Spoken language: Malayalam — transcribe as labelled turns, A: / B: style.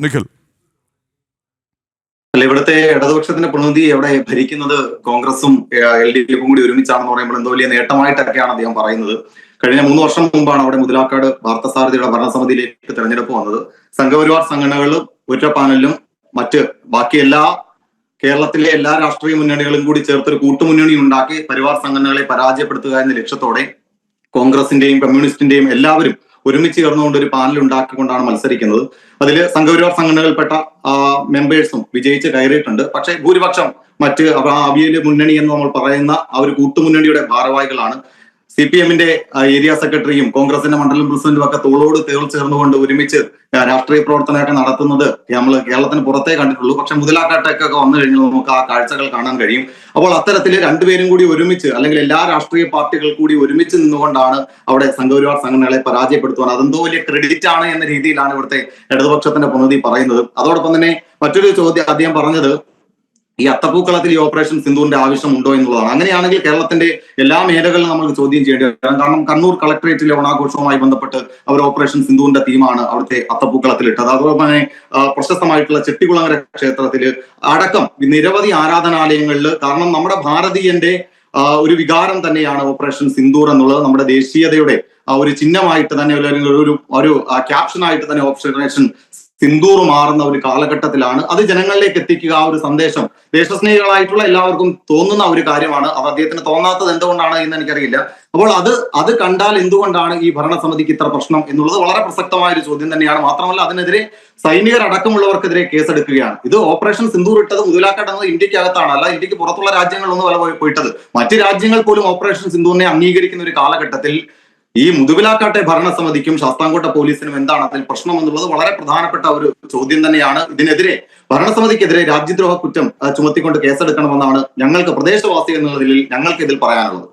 A: നിഖിൽ.
B: അല്ല, ഇവിടുത്തെ ഇടതുപക്ഷത്തിന്റെ പ്രതിനിധി എവിടെ ഭരിക്കുന്നത് കോൺഗ്രസും LDFും കൂടി ഒരുമിച്ചാണെന്ന് പറയുമ്പോൾ എന്തോ വലിയ നേട്ടമായിട്ടൊക്കെയാണ് അദ്ദേഹം പറയുന്നത്. കഴിഞ്ഞ 3 വർഷം മുമ്പാണ് അവിടെ മുതലാക്കാട് പാർത്ഥസാരഥിയുടെ ഭരണസമിതിയിലേക്ക് തെരഞ്ഞെടുപ്പ് വന്നത്. സംഘപരിവാർ സംഘടനകളും ഒറ്റ പാനലിലും മറ്റ് ബാക്കി കേരളത്തിലെ എല്ലാ രാഷ്ട്രീയ മുന്നണികളും കൂടി ചേർത്തൊരു കൂട്ടുമുന്നണി ഉണ്ടാക്കി പരിവാർ സംഘടനകളെ പരാജയപ്പെടുത്തുക എന്ന ലക്ഷ്യത്തോടെ കോൺഗ്രസിന്റെയും കമ്മ്യൂണിസ്റ്റിന്റെയും എല്ലാവരും ഒരുമിച്ച് ചേർന്നുകൊണ്ട് ഒരു പാനൽ ഉണ്ടാക്കിക്കൊണ്ടാണ് മത്സരിക്കുന്നത്. അതിൽ സംഘപരിവാർ സംഘടനകൾപ്പെട്ട മെമ്പേഴ്സും വിജയിച്ച് കയറിയിട്ടുണ്ട്. പക്ഷേ ഭൂരിപക്ഷം മറ്റ് അവിയല് മുന്നണി എന്ന് നമ്മൾ പറയുന്ന ആ ഒരു കൂട്ടുമുന്നണിയുടെ ഭാരവാഹികളാണ്. CPMന്റെ ഏരിയ സെക്രട്ടറിയും കോൺഗ്രസിന്റെ മണ്ഡലം പ്രസിഡന്റും ഒക്കെ തോളോട് തോൾ ചേർന്നുകൊണ്ട് ഒരുമിച്ച് രാഷ്ട്രീയ പ്രവർത്തനമൊക്കെ നടത്തുന്നത് നമ്മൾ കേരളത്തിന് പുറത്തേ കണ്ടിട്ടുള്ളൂ. പക്ഷെ മുതലാക്കാട്ടൊക്കെ വന്നു കഴിഞ്ഞാൽ നമുക്ക് ആ കാഴ്ചകൾ കാണാൻ കഴിയും. അപ്പോൾ അത്തരത്തിൽ രണ്ടുപേരും കൂടി ഒരുമിച്ച്, അല്ലെങ്കിൽ എല്ലാ രാഷ്ട്രീയ പാർട്ടികൾ കൂടി ഒരുമിച്ച് നിന്നുകൊണ്ടാണ് അവിടെ സംഘപരിവാർ സംഘടനകളെ പരാജയപ്പെടുത്തുവാൻ, അതെന്തോ വലിയ ക്രെഡിറ്റ് ആണ് എന്ന രീതിയിലാണ് ഇവിടുത്തെ ഇടതുപക്ഷത്തിന്റെ പ്രതിനിധി പറയുന്നത്. അതോടൊപ്പം തന്നെ മറ്റൊരു ചോദ്യം അദ്ദേഹം പറഞ്ഞത് ഈ അത്തപ്പൂക്കളത്തിൽ ഈ ഓപ്പറേഷൻ സിന്ദൂറിന്റെ ആവശ്യമുണ്ടോ എന്നുള്ളതാണ്. അങ്ങനെയാണെങ്കിൽ കേരളത്തിന്റെ എല്ലാ മേഖലകളിലും നമുക്ക് ചോദ്യം ചെയ്യേണ്ടി വരും. കാരണം കണ്ണൂർ കളക്ടറേറ്റിലെ ഓണാഘോഷവുമായി ബന്ധപ്പെട്ട് അവർ ഓപ്പറേഷൻ സിന്ദൂറിന്റെ തീമാണ് അവിടുത്തെ അത്തപ്പൂക്കളത്തിൽ ഇട്ടത്. അതുപോലെ തന്നെ പ്രശസ്തമായിട്ടുള്ള ചെട്ടികുളങ്ങര ക്ഷേത്രത്തില് അടക്കം നിരവധി ആരാധനാലയങ്ങളിൽ, കാരണം നമ്മുടെ ഭാരതീയന്റെ ഒരു വികാരം തന്നെയാണ് ഓപ്പറേഷൻ സിന്ദൂർ എന്നുള്ളത്. നമ്മുടെ ദേശീയതയുടെ ഒരു ചിഹ്നമായിട്ട് തന്നെ, ഒരു ക്യാപ്ഷനായിട്ട് തന്നെ ഓപ്പറേഷൻ സിന്ദൂർ മാറുന്ന ഒരു കാലഘട്ടത്തിലാണ് അത് ജനങ്ങളിലേക്ക് എത്തിക്കുക. ആ ഒരു സന്ദേശം ദേശസ്നേഹികളായിട്ടുള്ള എല്ലാവർക്കും തോന്നുന്ന ഒരു കാര്യമാണ്. അത് അദ്ദേഹത്തിന് തോന്നാത്തത് എന്തുകൊണ്ടാണ് എന്ന് എനിക്കറിയില്ല. അപ്പോൾ അത് കണ്ടാൽ എന്തുകൊണ്ടാണ് ഈ ഭരണസമിതിക്ക് ഇത്ര പ്രശ്നം എന്നുള്ളത് വളരെ പ്രസക്തമായ ഒരു ചോദ്യം തന്നെയാണ്. മാത്രമല്ല, അതിനെതിരെ സൈനികരടക്കമുള്ളവർക്കെതിരെ കേസെടുക്കുകയാണ്. ഇത് ഓപ്പറേഷൻ സിന്ദൂർ ഇട്ടത് മുതലാക്കട്ടെന്നത് ഇന്ത്യക്കകത്താണ്, അല്ല ഇന്ത്യക്ക് പുറത്തുള്ള രാജ്യങ്ങളിലൊന്നും വല പോയിട്ടത്. മറ്റ് രാജ്യങ്ങൾ പോലും ഓപ്പറേഷൻ സിന്ദൂറിനെ അംഗീകരിക്കുന്ന ഒരു കാലഘട്ടത്തിൽ ഈ മുതുവിലാക്കാട്ടെ ഭരണസമിതിക്കും ശാസ്താംകോട്ട പോലീസിനും എന്താണ് അതിൽ പ്രശ്നം എന്നുള്ളത് വളരെ പ്രധാനപ്പെട്ട ഒരു ചോദ്യം തന്നെയാണ്. ഇതിനെതിരെ ഭരണസമിതിക്കെതിരെ രാജ്യദ്രോഹ കുറ്റം ചുമത്തിക്കൊണ്ട് കേസെടുക്കണമെന്നാണ് ഞങ്ങൾക്ക് പ്രദേശവാസി എന്ന നിലയിൽ ഞങ്ങൾക്ക് ഇതിൽ പറയാനുള്ളത്.